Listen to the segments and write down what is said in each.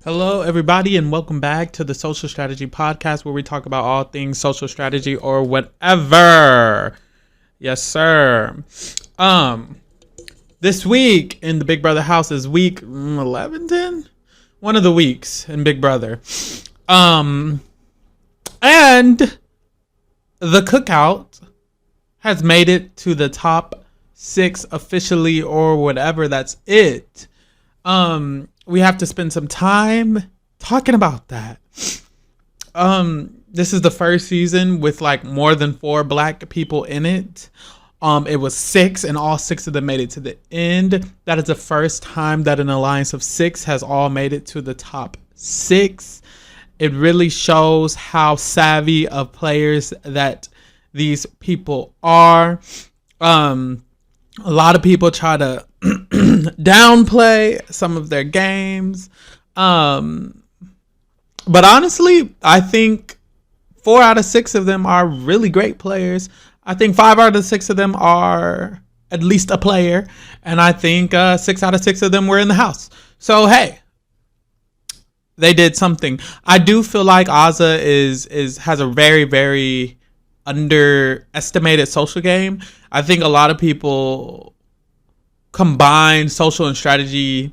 Hello, everybody, and welcome back to the Social Strategy Podcast, where we talk about all things social strategy or whatever. Yes, sir. This week in the Big Brother house is week 11, 10? One of the weeks in Big Brother. And the Cookout has made it to the top 6 officially, or whatever. That's it. We have to spend some time talking about that. This is the first season with like more than 4 black people in it. It was 6, and all 6 of them made it to the end. That is the first time that an alliance of 6 has all made it to the top 6. It really shows how savvy of players that these people are. A lot of people try to downplay some of their games. But honestly, I think 4 out of 6 of them are really great players. I think 5 out of 6 of them are at least a player. And I think 6 out of 6 of them were in the house. So, hey, they did something. I do feel like Azah has a very, very underestimated social game. I think a lot of people combine social and strategy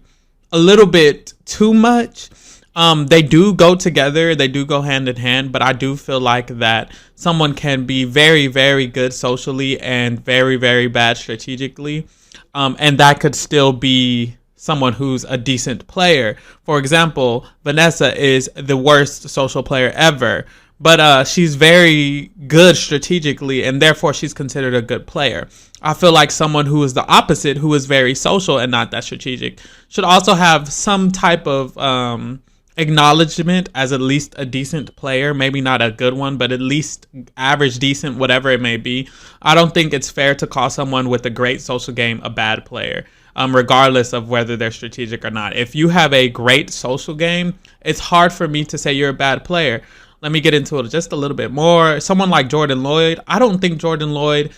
a little bit too much. They do go together, they do go hand in hand, but I do feel like that someone can be very, very good socially and very, very bad strategically, and that could still be someone who's a decent player. For example, Vanessa is the worst social player ever, but she's very good strategically, and therefore she's considered a good player. I feel like someone who is the opposite, who is very social and not that strategic, should also have some type of acknowledgement as at least a decent player. Maybe not a good one, but at least average, decent, whatever it may be. I don't think it's fair to call someone with a great social game a bad player, regardless of whether they're strategic or not. If you have a great social game, it's hard for me to say you're a bad player. Let me get into it just a little bit more. Someone like Jordan Lloyd, I don't think Jordan Lloyd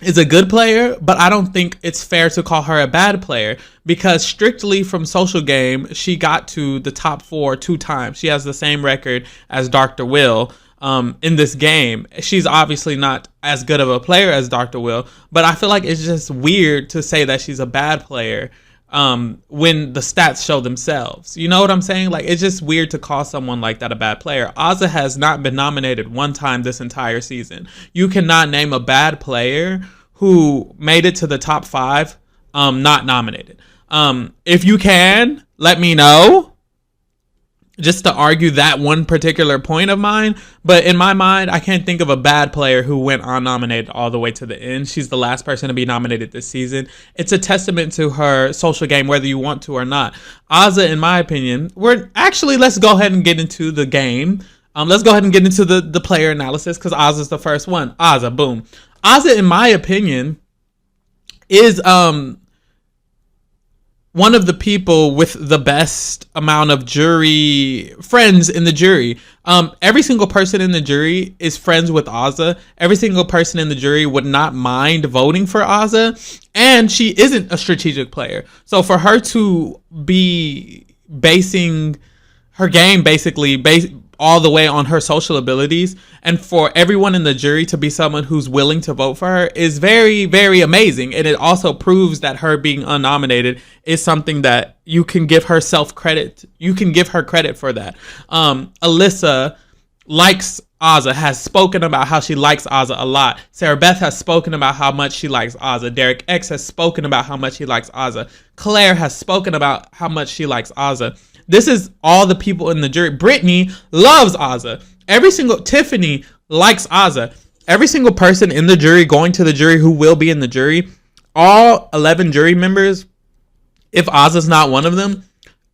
is a good player, but I don't think it's fair to call her a bad player, because strictly from social game, she got to the top 4 2 times. She has the same record as Dr. Will in this game. She's obviously not as good of a player as Dr. Will, but I feel like it's just weird to say that she's a bad player when the stats show themselves. You know what I'm saying? Like, it's just weird to call someone like that a bad player. Azah has not been nominated one time this entire season. You cannot name a bad player who made it to the top 5 not nominated. If you can, let me know, just to argue that one particular point of mine. But in my mind, I can't think of a bad player who went unnominated all the way to the end. She's the last person to be nominated this season. It's a testament to her social game, whether you want to or not. Azah, in my opinion, let's go ahead and get into the game. Let's go ahead and get into the player analysis, because Azah's the first one. Azah, boom. Azah, in my opinion, is one of the people with the best amount of jury friends in the jury. Every single person in the jury is friends with Azah. Every single person in the jury would not mind voting for Azah, and she isn't a strategic player. So for her to be basing her game basically based all the way on her social abilities, and for everyone in the jury to be someone who's willing to vote for her, is very, very amazing. And it also proves that her being unnominated is something that you can give her credit. You can give her credit for that. Alyssa likes Azah, has spoken about how she likes Azah a lot. Sarah Beth has spoken about how much she likes Azah. Derek X has spoken about how much he likes Azah. Claire has spoken about how much she likes Azah. This is all the people in the jury. Brittany loves Azah. Tiffany likes Azah. Every single person in the jury, going to the jury, who will be in the jury, all 11 jury members, if Azah's not one of them,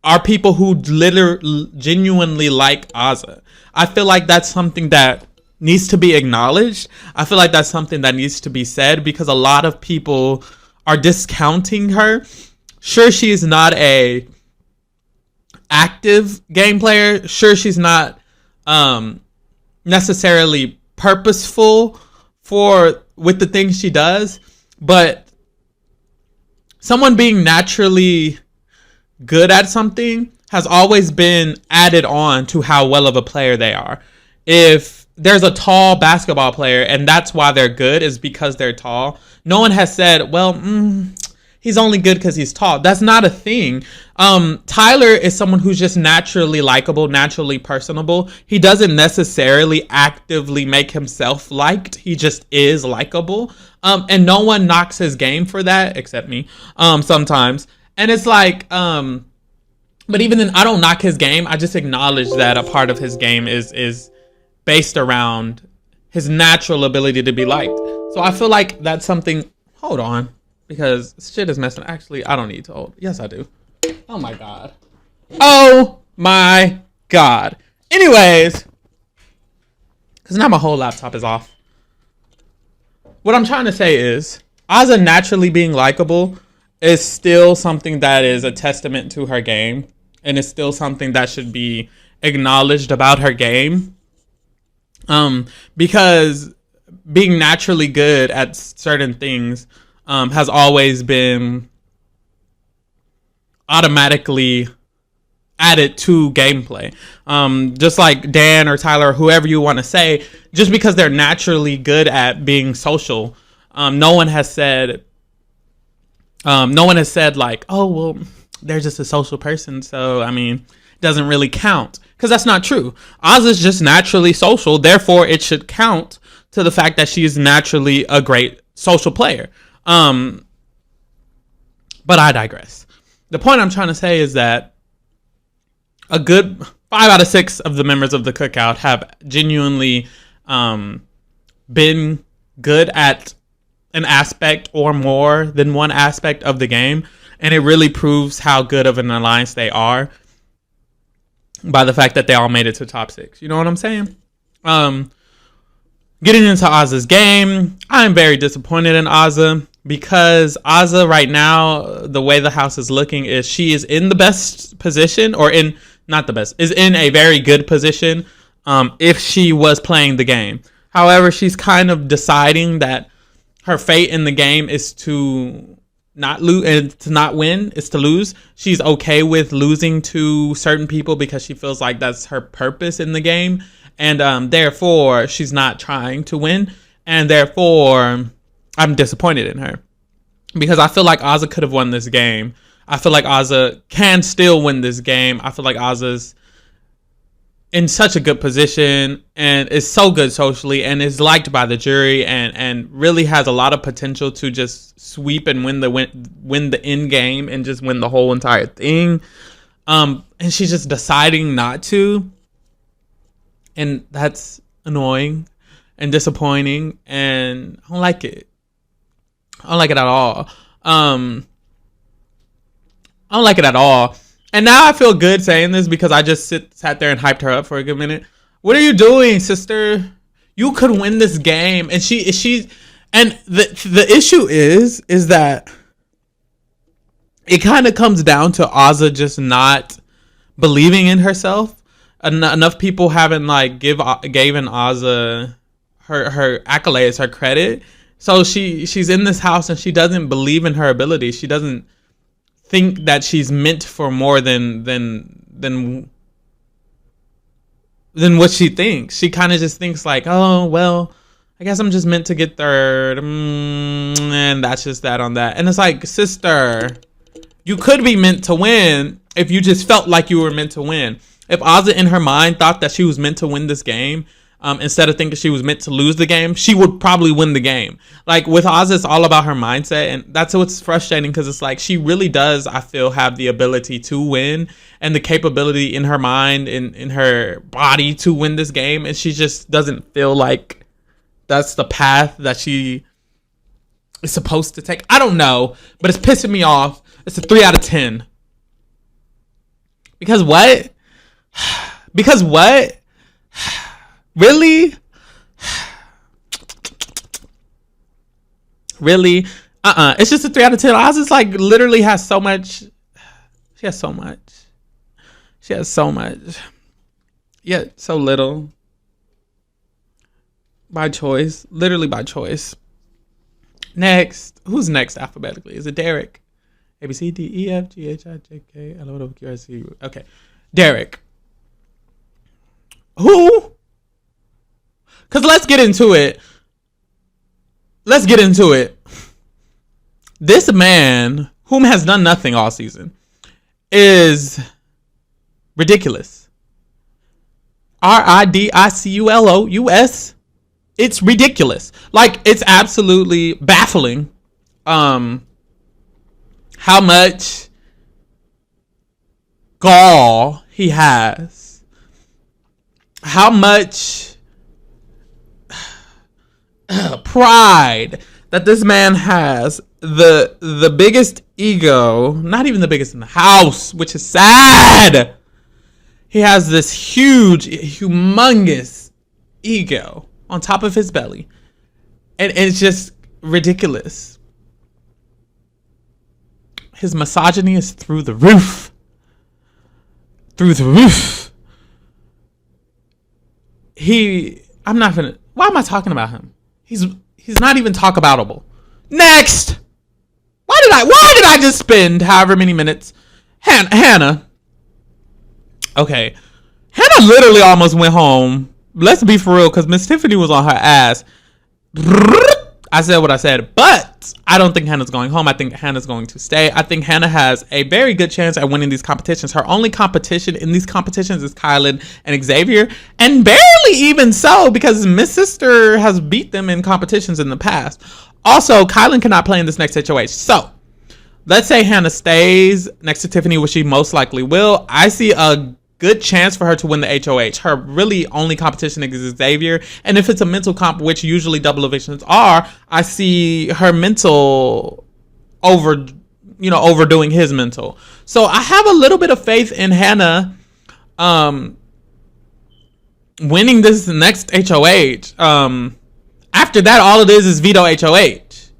are people who literally genuinely like Azah. I feel like that's something that needs to be acknowledged. I feel like that's something that needs to be said, because a lot of people are discounting her. Sure, she is not a active game player. Sure, she's not necessarily purposeful with the things she does, but someone being naturally good at something has always been added on to how well of a player they are. If there's a tall basketball player and that's why they're good, is because they're tall, no one has said, well, he's only good because he's tall. That's not a thing. Tyler is someone who's just naturally likable, naturally personable. He doesn't necessarily actively make himself liked. He just is likable. And no one knocks his game for that, except me, sometimes. And it's like, but even then, I don't knock his game. I just acknowledge that a part of his game is based around his natural ability to be liked. So I feel like that's something. Hold on, because shit is messing. Actually, I don't need to hold. Yes, I do. Oh my god. Oh my god. Anyways, because now my whole laptop is off. What I'm trying to say is, Azah naturally being likable is still something that is a testament to her game, and it's still something that should be acknowledged about her game. Because being naturally good at certain things has always been automatically added to gameplay. Just like Dan or Tyler or whoever you want to say, just because they're naturally good at being social, no one has said like, oh, well, they're just a social person, so, I mean, it doesn't really count. Because that's not true. Azah's just naturally social, therefore it should count to the fact that she is naturally a great social player. But I digress. The point I'm trying to say is that a good 5 out of 6 of the members of the Cookout have genuinely been good at an aspect or more than one aspect of the game. And it really proves how good of an alliance they are by the fact that they all made it to top 6. You know what I'm saying? Getting into Azah's game, I'm very disappointed in Azah, because Azah right now, the way the house is looking is she is in the best position, or in, not the best, is in a very good position if she was playing the game. However, she's kind of deciding that her fate in the game is to not lose and to not win, is to lose. She's okay with losing to certain people because she feels like that's her purpose in the game. And therefore, she's not trying to win. And therefore, I'm disappointed in her. Because I feel like Azah could have won this game. I feel like Azah can still win this game. I feel like Azah's in such a good position and is so good socially and is liked by the jury and really has a lot of potential to just sweep and win the end game and just win the whole entire thing. And she's just deciding not to. And that's annoying and disappointing, and I don't like it. I don't like it at all. I don't like it at all. And now I feel good saying this because I just sat there and hyped her up for a good minute. What are you doing, sister? You could win this game. And and the issue is that it kind of comes down to Azah just not believing in herself. Enough people haven't like given Azah her accolades, her credit. So she's in this house and she doesn't believe in her ability. She doesn't think that she's meant for more than what she thinks. She kind of just thinks like, oh well, I guess I'm just meant to get third, and that's just that on that. And it's like, sister, you could be meant to win if you just felt like you were meant to win. If Azah in her mind thought that she was meant to win this game, instead of thinking she was meant to lose the game, she would probably win the game. Like with Azah, it's all about her mindset, and that's what's frustrating, because it's like she really does, I feel, have the ability to win and the capability in her mind, in her body to win this game, and she just doesn't feel like that's the path that she is supposed to take. I don't know, but it's pissing me off. It's a 3 out of 10. Because what? Because what? Really? Really? It's just a 3 out of 10. Azah's like literally has so much. She has so much. She has so much. Yet so little. By choice. Literally by choice. Next. Who's next alphabetically? Is it Derek? A B C D E F G H I J K L O W Q R S T U. Okay, Derek. Who? Because let's get into it. This man, whom has done nothing all season, is ridiculous. RIDICULOUS. It's ridiculous. Like, it's absolutely baffling how much gall he has. How much pride that this man has. The biggest ego, not even the biggest in the house, which is sad. He has this huge, humongous ego on top of his belly. And it's just ridiculous. His misogyny is through the roof. Why am I talking about him? He's not even talk aboutable. Next! Why did I just spend however many minutes? Hannah. Okay. Hannah literally almost went home. Let's be for real, because Miss Tiffany was on her ass. I said what I said, but I don't think Hannah's going home. I think Hannah's going to stay. I think Hannah has a very good chance at winning these competitions. Her only competition in these competitions is Kylan and Xavier, and barely even so, because Miss Sister has beat them in competitions in the past. Also, Kylan cannot play in this next HOH. So, let's say Hannah stays next to Tiffany, which she most likely will. I see a good chance for her to win the HOH. Her really only competition is Xavier. And if it's a mental comp, which usually double evictions are, I see her mental overdoing his mental. So I have a little bit of faith in Hannah winning this next HOH. After that, all it is veto HOH.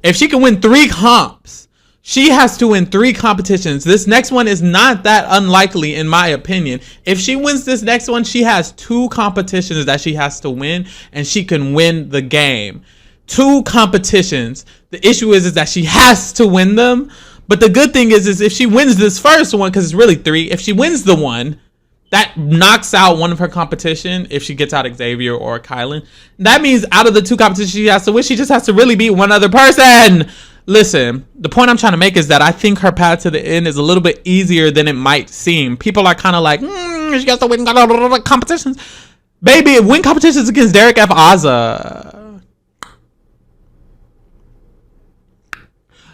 If she can win 3 comps, she has to win 3 competitions. This next one is not that unlikely, in my opinion. If she wins this next one, she has 2 competitions that she has to win, and she can win the game. 2 competitions. The issue is that she has to win them. But the good thing is if she wins this first one, because it's really 3, if she wins the one, that knocks out one of her competition. If she gets out Xavier or Kylan, that means out of the 2 competitions she has to win, she just has to really beat one other person. Listen, the point I'm trying to make is that I think her path to the end is a little bit easier than it might seem. People are kind of like, she has to win competitions. Baby, win competitions against Derek F. Azza.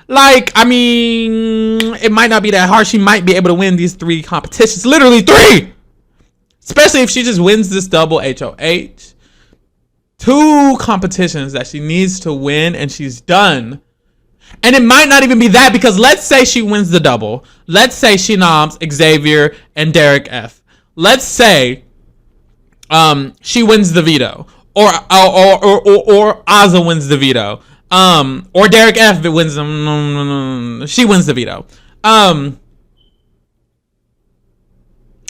Like, I mean, it might not be that hard. She might be able to win these 3 competitions. Literally 3! Especially if she just wins this double HOH. 2 competitions that she needs to win, and she's done. And it might not even be that, because let's say she wins the double. Let's say she noms Xavier and Derek F. Let's say she wins the veto. Or Azza wins the veto. Or Derek F wins them. She wins the veto. And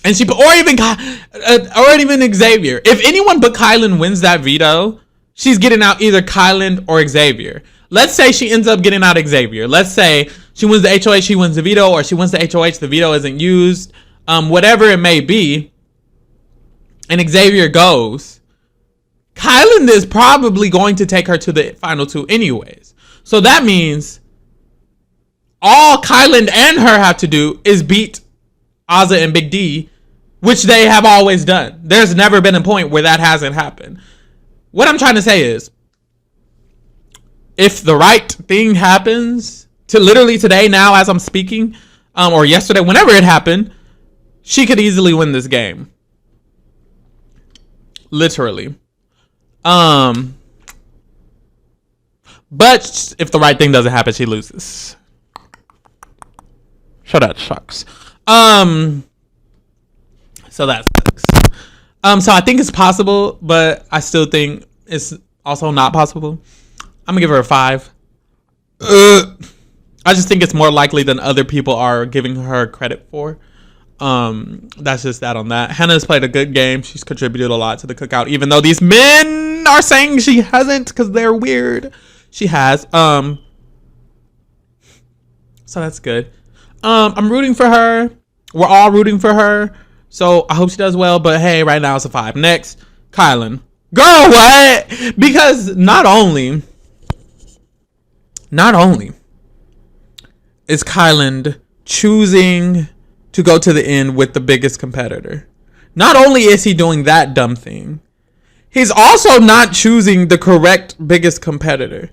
or even Xavier. If anyone but Kylan wins that veto, she's getting out either Kylan or Xavier. Let's say she ends up getting out Xavier. Let's say she wins the HOH, she wins the veto, or she wins the HOH, the veto isn't used. Whatever it may be, and Xavier goes, Kylan is probably going to take her to the final 2 anyways. So that means all Kylan and her have to do is beat Azza and Big D, which they have always done. There's never been a point where that hasn't happened. What I'm trying to say is, if the right thing happens, to literally today, now as I'm speaking, or yesterday, whenever it happened, she could easily win this game. Literally. But if the right thing doesn't happen, she loses. So that sucks. So that sucks. So I think it's possible, but I still think it's also not possible. I'm gonna give her a 5. I just think it's more likely than other people are giving her credit for. That's just that on that. Hannah's played a good game. She's contributed a lot to the cookout, even though these men are saying she hasn't because they're weird. She has. So So that's good. I'm rooting for her. We're all rooting for her. So I hope she does well. But hey, right now it's a 5. Next, Kylan. Girl, what? Because not only is Kylan choosing to go to the end with the biggest competitor, not only is he doing that dumb thing, he's also not choosing the correct biggest competitor.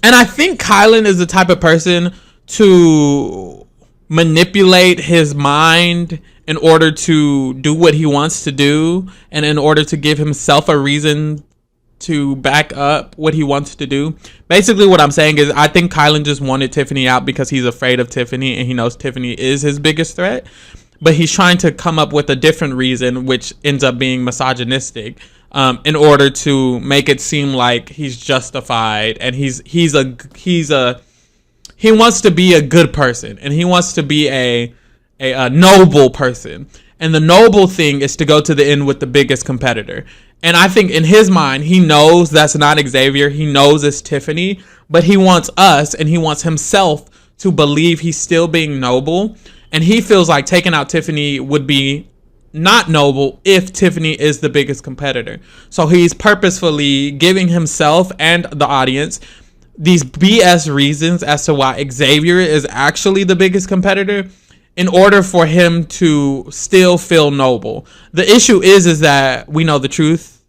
And I think Kylan is the type of person to manipulate his mind in order to do what he wants to do, and in order to give himself a reason to back up what he wants to do. Basically what I'm saying is I think Kylan just wanted Tiffany out because he's afraid of Tiffany and he knows Tiffany is his biggest threat, but he's trying to come up with a different reason, which ends up being misogynistic, in order to make it seem like he's justified and he wants to be a good person, and he wants to be a noble person. And the noble thing is to go to the end with the biggest competitor. And I think in his mind, he knows that's not Xavier. He knows it's Tiffany, but he wants us and he wants himself to believe he's still being noble. And he feels like taking out Tiffany would be not noble if Tiffany is the biggest competitor. So he's purposefully giving himself and the audience these BS reasons as to why Xavier is actually the biggest competitor in order for him to still feel noble. The issue is that we know the truth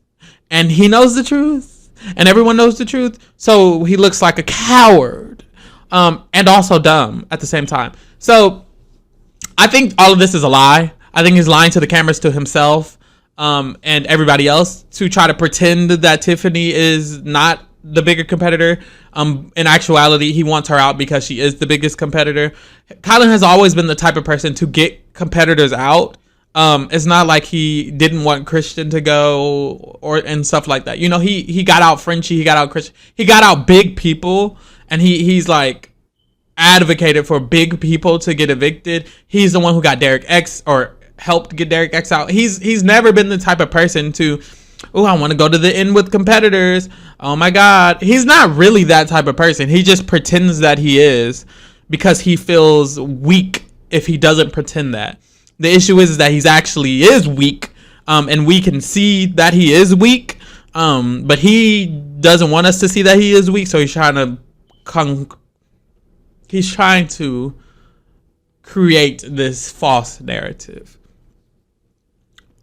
and he knows the truth and everyone knows the truth. So he looks like a coward, and also dumb at the same time. So I think all of this is a lie. I think he's lying to the cameras, to himself, and everybody else, to try to pretend that Tiffany is not the bigger competitor. In actuality, he wants her out because she is the biggest competitor. Kylan has always been the type of person to get competitors out. It's not like he didn't want Christian to go and stuff like that. You know, he got out Frenchie, he got out Christian, he got out big people, and he's like advocated for big people to get evicted. He's the one who got Derek X, or helped get Derek X out. He's never been the type of person to, oh, I want to go to the end with competitors. Oh my God. He's not really that type of person. He just pretends that he is because he feels weak if he doesn't pretend that. The issue is that he's actually is weak, and we can see that he is weak, but he doesn't want us to see that he is weak, so he's trying to create this false narrative.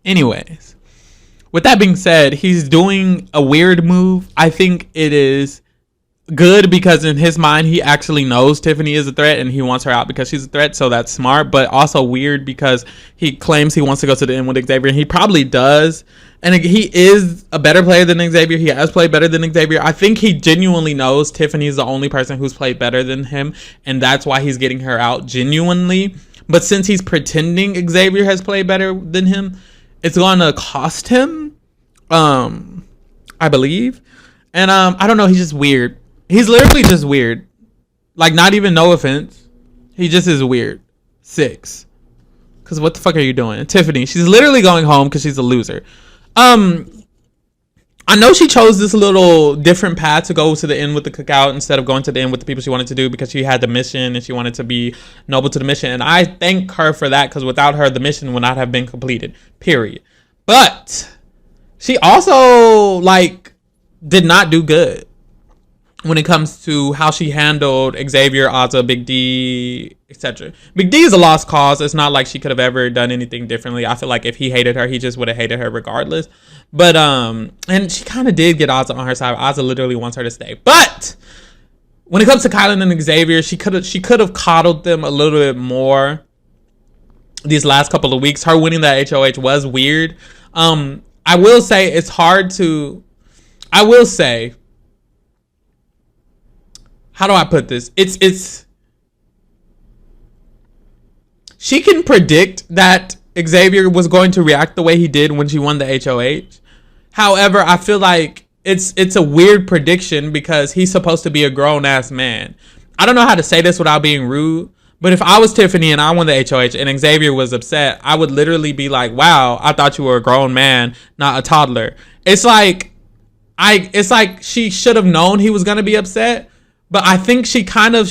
Anyways, with that being said, he's doing a weird move. I think it is good because in his mind, he actually knows Tiffany is a threat and he wants her out because she's a threat. So that's smart, but also weird because he claims he wants to go to the end with Xavier, and he probably does. And he is a better player than Xavier. He has played better than Xavier. I think he genuinely knows Tiffany is the only person who's played better than him, and that's why he's getting her out genuinely. But since he's pretending Xavier has played better than him, it's going to cost him, I believe. And I don't know, he's just weird. He's literally just weird. Like, not even, no offense. He just is weird. 6. Because what the fuck are you doing? Tiffany, she's literally going home because she's a loser. I know she chose this little different path to go to the end with the Cookout instead of going to the end with the people she wanted to do, because she had the mission and she wanted to be noble to the mission. And I thank her for that, because without her, the mission would not have been completed. Period. But she also, like, did not do good when it comes to how she handled Xavier, Ozza, Big D, etc. Big D is a lost cause. It's not like she could have ever done anything differently. I feel like if he hated her, he just would have hated her regardless. But and she kind of did get Ozza on her side. Ozza literally wants her to stay. But when it comes to Kylan and Xavier, she could have coddled them a little bit more these last couple of weeks. Her winning that HOH was weird. I will say it's hard to. I will say. How do I put this? It's she can predict that Xavier was going to react the way he did when she won the HOH. However, I feel like it's a weird prediction because he's supposed to be a grown-ass man. I don't know how to say this without being rude, but if I was Tiffany and I won the HOH and Xavier was upset, I would literally be like, wow, I thought you were a grown man, not a toddler. It's like, it's like she should have known he was gonna be upset, but I think she kind of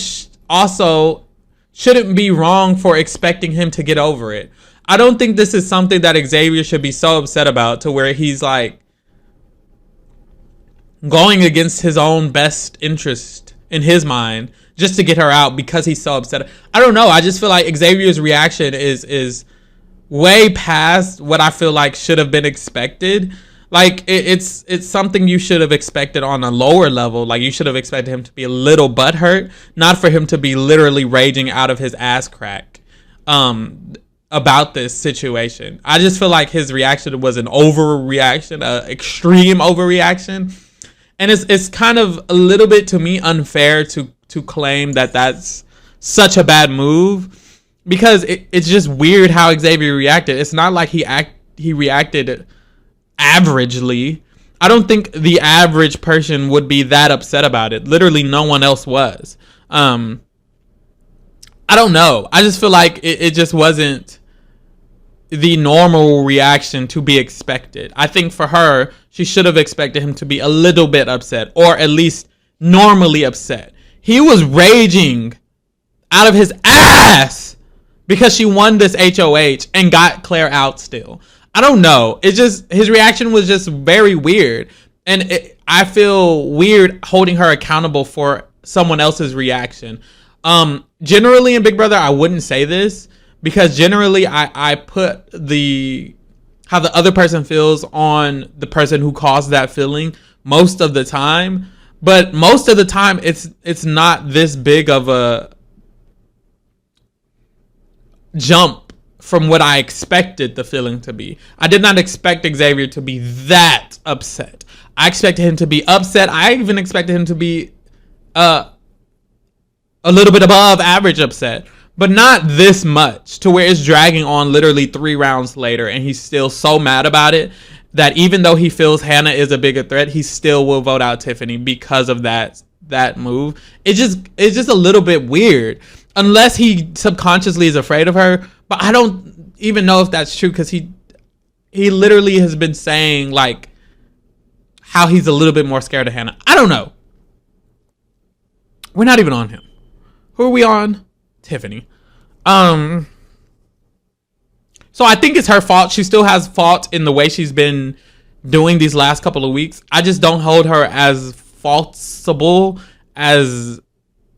also shouldn't be wrong for expecting him to get over it. I don't think this is something that Xavier should be so upset about to where he's like going against his own best interest in his mind just to get her out because he's so upset. I don't know. I just feel like Xavier's reaction is way past what I feel like should have been expected. Like it's something you should have expected on a lower level. Like you should have expected him to be a little butthurt, not for him to be literally raging out of his ass crack about this situation. I just feel like his reaction was an overreaction, an extreme overreaction, and it's kind of a little bit to me unfair to claim that that's such a bad move, because it's just weird how Xavier reacted. It's not like he reacted averagely. I don't think the average person would be that upset about it. Literally no one else was. I don't know. I just feel like it just wasn't the normal reaction to be expected. I think for her, she should have expected him to be a little bit upset, or at least normally upset. He was raging out of his ass because she won this HOH and got Claire out still. I don't know. It just, his reaction was just very weird. And I feel weird holding her accountable for someone else's reaction. Generally in Big Brother, I wouldn't say this, because generally I put how the other person feels on the person who caused that feeling most of the time. But most of the time, it's not this big of a jump from what I expected the feeling to be. I did not expect Xavier to be that upset. I expected him to be upset. I even expected him to be a little bit above average upset, but not this much to where it's dragging on literally 3 rounds later and he's still so mad about it that even though he feels Hannah is a bigger threat, he still will vote out Tiffany because of that move. It's just a little bit weird, unless he subconsciously is afraid of her. But I don't even know if that's true, because he literally has been saying like how he's a little bit more scared of Hannah. I don't know. We're not even on him. Who are we on? Tiffany. So I think it's her fault. She still has fault in the way she's been doing these last couple of weeks. I just don't hold her as faultable as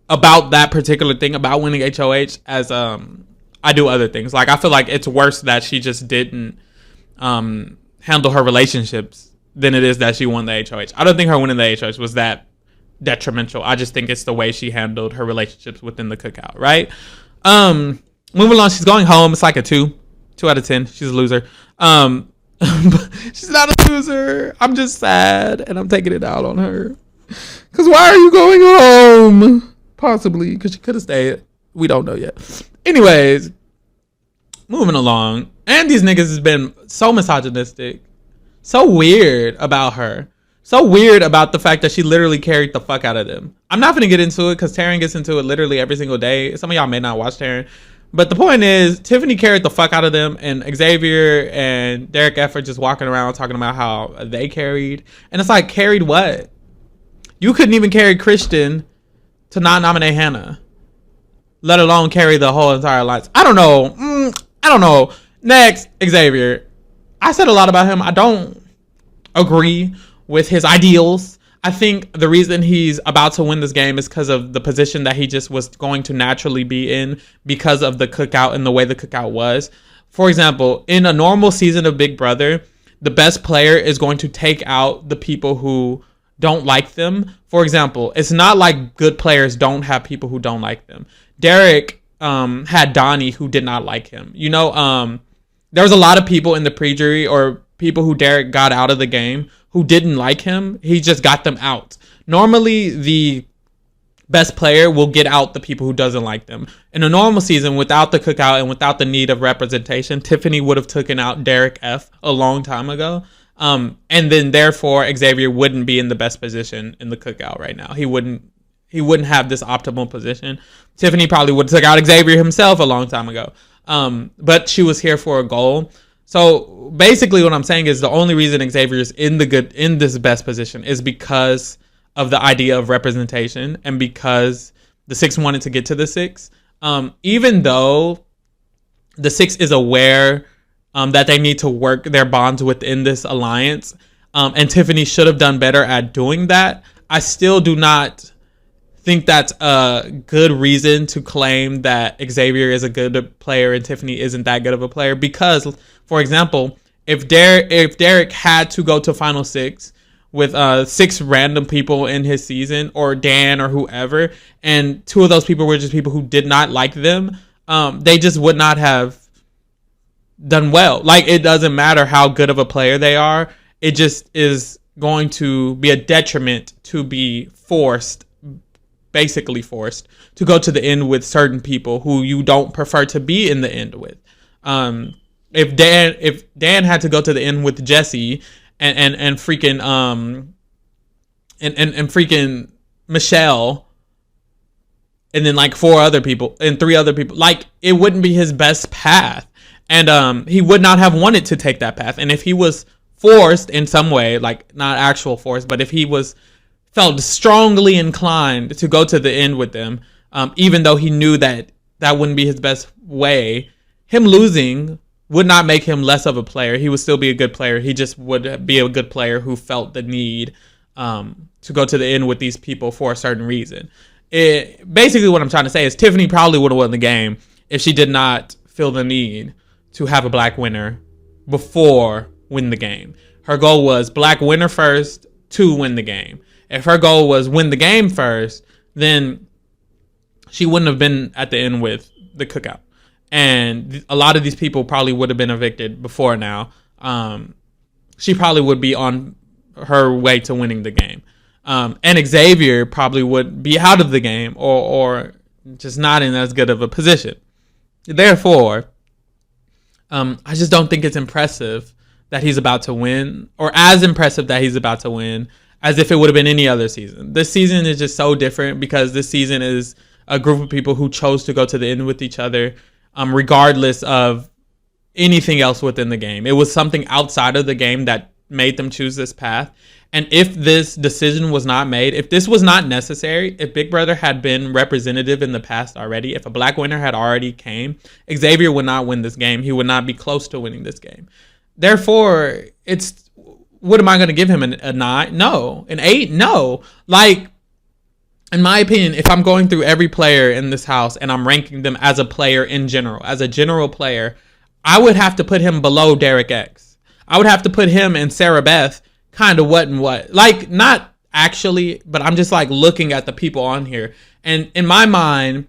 about that particular thing about winning HOH as I do other things. Like I feel like it's worse that she just didn't handle her relationships than it is that she won the HOH. I don't think her winning the HOH was that detrimental. I just think it's the way she handled her relationships within the cookout, right? Moving along, she's going home. It's like a 2 out of 10. She's a loser. She's not a loser. I'm just sad, and I'm taking it out on her. Because why are you going home? Possibly because she could have stayed. We don't know yet. Anyways, moving along. And these niggas has been so misogynistic. So weird about her. So weird about the fact that she literally carried the fuck out of them. I'm not going to get into it because Taryn gets into it literally every single day. Some of y'all may not watch Taryn. But the point is, Tiffany carried the fuck out of them, and Xavier and Derek F are just walking around talking about how they carried. And it's like, carried what? You couldn't even carry Christian to not nominate Hannah, let alone carry the whole entire alliance. I don't know. Next, Xavier. I said a lot about him. I don't agree with his ideals. I think the reason he's about to win this game is because of the position that he just was going to naturally be in because of the cookout and the way the cookout was. For example, in a normal season of Big Brother, the best player is going to take out the people who don't like them. For example, it's not like good players don't have people who don't like them. Derek had Donnie who did not like him. You know, there was a lot of people in the pre-jury or people who Derek got out of the game who didn't like him. He just got them out. Normally, the best player will get out the people who doesn't like them. In a normal season, without the cookout and without the need of representation, Tiffany would have taken out Derek F a long time ago. And then therefore, Xavier wouldn't be in the best position in the cookout right now. He wouldn't have this optimal position. Tiffany probably would have took out Xavier himself a long time ago. But she was here for a goal. So basically what I'm saying is the only reason Xavier's in this best position is because of the idea of representation and because the 6 wanted to get to the 6. Even though the 6 is aware that they need to work their bonds within this alliance, and Tiffany should have done better at doing that, I still do not think that's a good reason to claim that Xavier is a good player and Tiffany isn't that good of a player. Because, for example, if Derek had to go to Final 6 with 6 random people in his season, or Dan or whoever, and 2 of those people were just people who did not like them, they just would not have done well. Like, it doesn't matter how good of a player they are. It just is going to be a detriment to be basically forced to go to the end with certain people who you don't prefer to be in the end with. If Dan had to go to the end with Jesse and freaking and freaking Michelle, and then like 4 other people and 3 other people, like, it wouldn't be his best path, and he would not have wanted to take that path. And if he was forced in some way, like not actual force, but if he felt strongly inclined to go to the end with them, even though he knew that wouldn't be his best way, him losing would not make him less of a player. He would still be a good player. He just would be a good player who felt the need to go to the end with these people for a certain reason. Basically what I'm trying to say is Tiffany probably would have won the game if she did not feel the need to have a black winner before win the game. Her goal was black winner first to win the game. If her goal was win the game first, then she wouldn't have been at the end with the cookout. And a lot of these people probably would have been evicted before now. She probably would be on her way to winning the game. And Xavier probably would be out of the game or just not in as good of a position. Therefore, I just don't think it's impressive that he's about to win, or as impressive that he's about to win as if it would have been any other season. This season is just so different because this season is a group of people who chose to go to the end with each other, regardless of anything else within the game. It was something outside of the game that made them choose this path. And if this decision was not made, if this was not necessary, if Big Brother had been representative in the past already, if a black winner had already came, Xavier would not win this game. He would not be close to winning this game. Therefore, what am I going to give him? A 9? No. An 8? No. Like, in my opinion, if I'm going through every player in this house and I'm ranking them as a player in general, as a general player, I would have to put him below Derek X. I would have to put him and Sarah Beth kind of what and what. Like, not actually, but I'm just like looking at the people on here. And in my mind,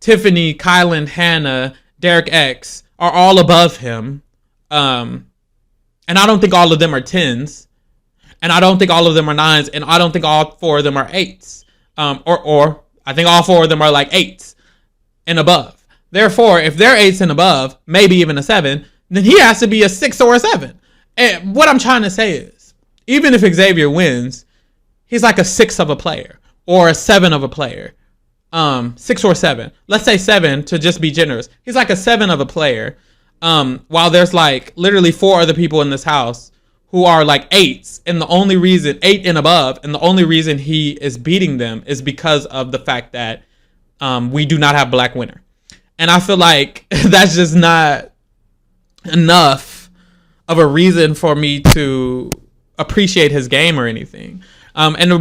Tiffany, Kylan, Hannah, Derek X are all above him. And I don't think all of them are 10s. And I don't think all of them are 9s. And I don't think all 4 of them are 8s. Or I think all 4 of them are like 8s and above. Therefore, if they're 8s and above, maybe even a 7, then he has to be a 6 or a 7. And what I'm trying to say is, even if Xavier wins, he's like a 6 of a player or a 7 of a player. 6 or 7. Let's say 7 to just be generous. He's like a 7 of a player. While there's like literally 4 other people in this house who are like 8s, and the only reason 8 and above, and the only reason he is beating them is because of the fact that we do not have black winner. And I feel like that's just not enough of a reason for me to appreciate his game or anything. And the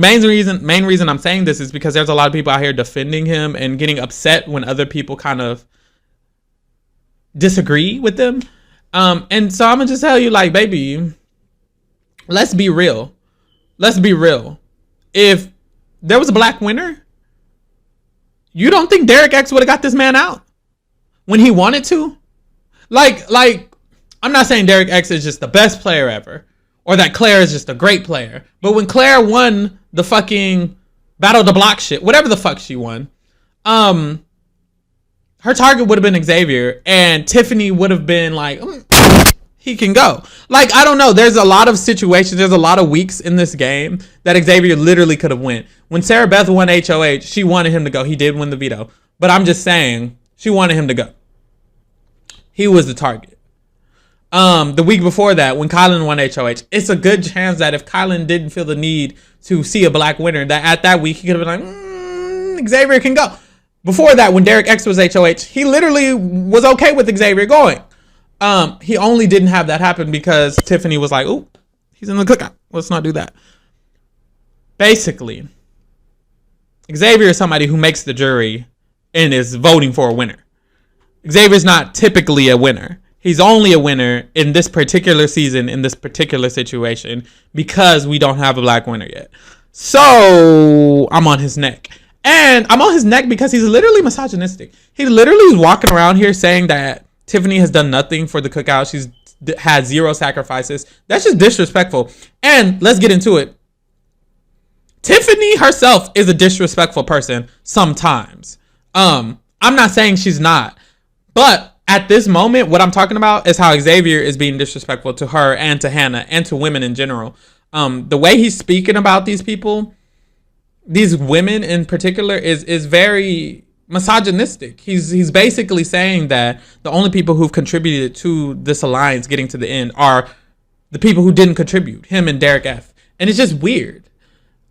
main reason I'm saying this is because there's a lot of people out here defending him and getting upset when other people kind of disagree with them. And so I'm gonna just tell you, like, baby, let's be real. Let's be real. If there was a black winner, you don't think Derek X would have got this man out when he wanted to? Like, I'm not saying Derek X is just the best player ever, or that Claire is just a great player. But when Claire won the fucking Battle the Block shit, whatever the fuck she won, her target would have been Xavier, and Tiffany would have been like, he can go. Like, I don't know. There's a lot of situations. There's a lot of weeks in this game that Xavier literally could have won. When Sarah Beth won HOH, she wanted him to go. He did win the veto. But I'm just saying, she wanted him to go. He was the target. The week before that, when Kylan won HOH, it's a good chance that if Kylan didn't feel the need to see a black winner, that at that week he could have been like, Xavier can go. Before that, when Derek X was HOH, he literally was okay with Xavier going. He only didn't have that happen because Tiffany was like, "Ooh, he's in the cookout. Let's not do that." Basically, Xavier is somebody who makes the jury and is voting for a winner. Xavier's not typically a winner. He's only a winner in this particular season, in this particular situation, because we don't have a black winner yet. So I'm on his neck. And I'm on his neck because he's literally misogynistic. He literally is walking around here saying that Tiffany has done nothing for the cookout. She's had 0 sacrifices. That's just disrespectful. And let's get into it. Tiffany herself is a disrespectful person sometimes. I'm not saying she's not. But at this moment, what I'm talking about is how Xavier is being disrespectful to her and to Hannah and to women in general. The way he's speaking about these people, these women in particular, is very misogynistic. He's basically saying that the only people who've contributed to this alliance getting to the end are the people who didn't contribute, him and Derek F. And it's just weird.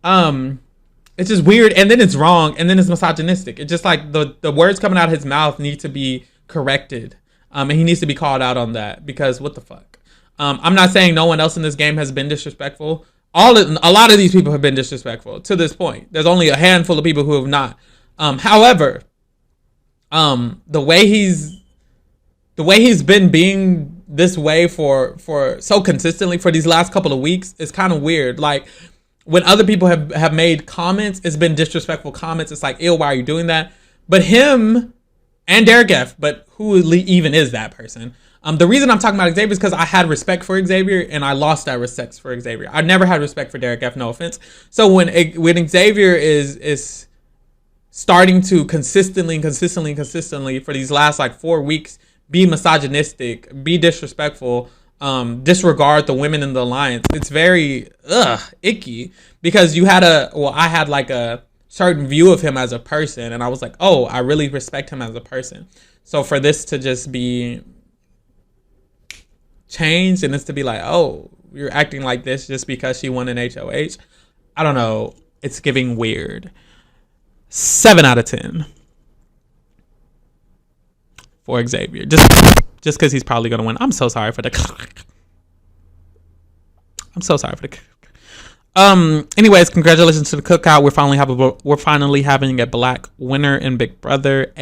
It's just weird, and then it's wrong, and then it's misogynistic. It's just like the words coming out of his mouth need to be corrected, and he needs to be called out on that, because what the fuck. I'm not saying no one else in this game has been disrespectful. A lot of these people have been disrespectful to this point. There's only a handful of people who have not. However, the way he's been being this way for so consistently for these last couple of weeks is kind of weird. Like, when other people have made comments, it's been disrespectful comments. It's like, ew, why are you doing that? But him and Derek F., but who even is that person? The reason I'm talking about Xavier is because I had respect for Xavier and I lost that respect for Xavier. I never had respect for Derek F., no offense. So when Xavier is starting to consistently for these last like 4 weeks be misogynistic, be disrespectful, disregard the women in the alliance, it's very icky, because I had like a certain view of him as a person, and I was like, oh, I really respect him as a person. So for this to just be changed, and it's to be like, oh, you're acting like this just because she won an HOH, I don't know, it's giving weird. 7 out of 10 for Xavier, just because he's probably gonna win. I'm so sorry for the anyways, congratulations to the cookout. We're finally having a black winner in Big Brother.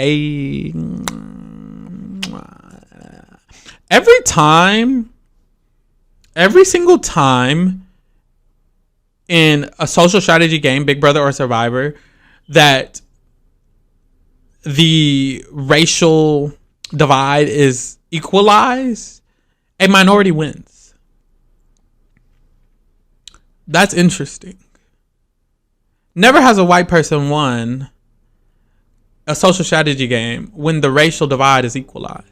Every single time in a social strategy game, Big Brother or Survivor, that the racial divide is equalized, a minority wins. That's interesting. Never has a white person won a social strategy game when the racial divide is equalized.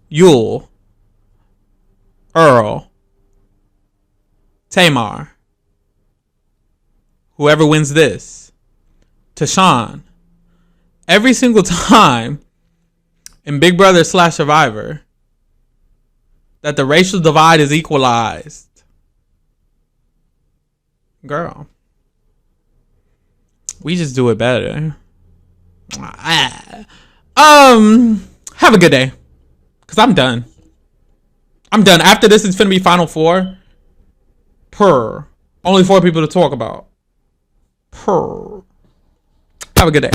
Yul, Earl, Tamar, whoever wins this, Tashawn, every single time in Big Brother / Survivor that the racial divide is equalized, girl, we just do it better. Have a good day, because I'm done. After this, it's finna be Final Four. Only 4 people to talk about. Have a good day.